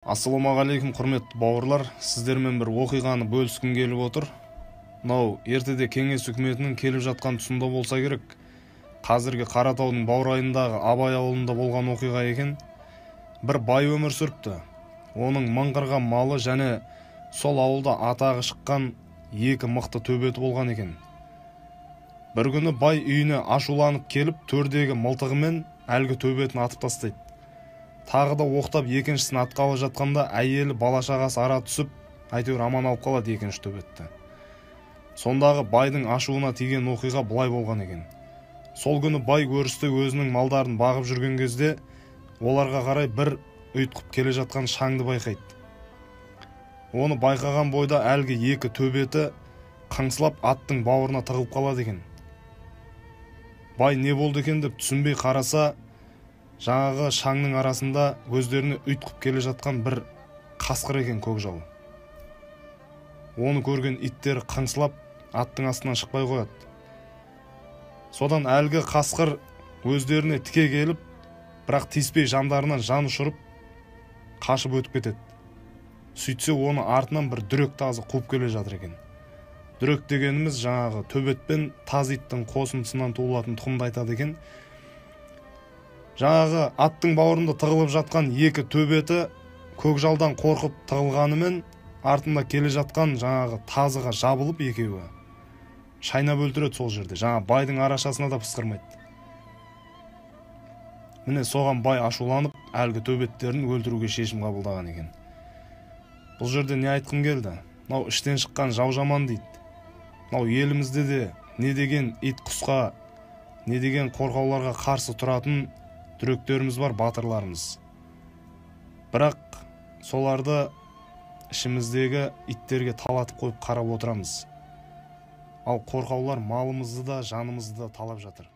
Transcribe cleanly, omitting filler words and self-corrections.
Ассалаумағалейкум, құрметті бауырлар. Сіздермен бір оқиғаны бөліскім келіп отыр. Мынау ертеде кеңес үкіметінің келіп жатқан тұсында болса керек. Қазіргі Қаратаудың баурайындағы Абай ауылында болған оқиға екен. Бір бай өмір сүріпті. Оның мыңғырған малы және сол ауылда атағы шыққан екі мықты төбеті болған екен. Бір күні бай үйіне ашуланып келіп, төрдегі мылтығымен әлгі төбетін атып тастайды. Тағы да оқтап екіншісін атқалы жатқанда әйелі бала-шағасы ара түсіп, әйтеуір аман алып қалады екінші төбетті. Сондағы байдың ашуына тиген оқиға былай болған екен. Сол күні бай өрісте өзінің малдарын бағып жүрген кезде, оларға қарай бір ұйтқып келе жатқан шаңды байқайды. Оны байқаған бойда әлгі екі төбеті қаңсылап аттың бауырына тығылып қалады екен. Бай не болды екен деп түсінбей қараса, жаңағы шаңның арасында өздеріне ұйтқып келе жатқан бір қасқыр екен, көкжал. Оны көрген иттері қаңсылап аттың астынан шықпай қояды. Содан әлгі қасқыр өздеріне тіке келіп, бірақ тиіспей жандарынан жан ұшырып қашып өтіп кетеді. Сөйтсе оны артынан бір дүрек тазы қуып келе жатыр екен. Дүрек дегеніміз жаңағы төбет пен таз иттің қосындысынан туылатын тұқымды айтады екен. Жаңағы аттың бауырында тығылып жатқан екі төбеті көкжалдан қорқып тығылғанымен, артында келе жатқан жаңағы тазыға жабылып екеуі шайнап өлтіреді сол жерде. Жаңа байдың арашасына да пысқырмайды. Міне соған бай ашуланып, әлгі төбеттерін өлтіруге шешім қабылдаған екен. Бұл жерде не айтқым келді? Мынау іштен шыққан жау жаман дейді. Мынау елімізде де не деген ит құсқа, не деген қорқауларға қарсы тұратын дүректеріміз бар, батырларымыз. Бірақ соларды ішіміздегі иттерге талатып қойып қарап отырамыз. Ал қорқаулар малымызды да, жанымызды да талап жатыр.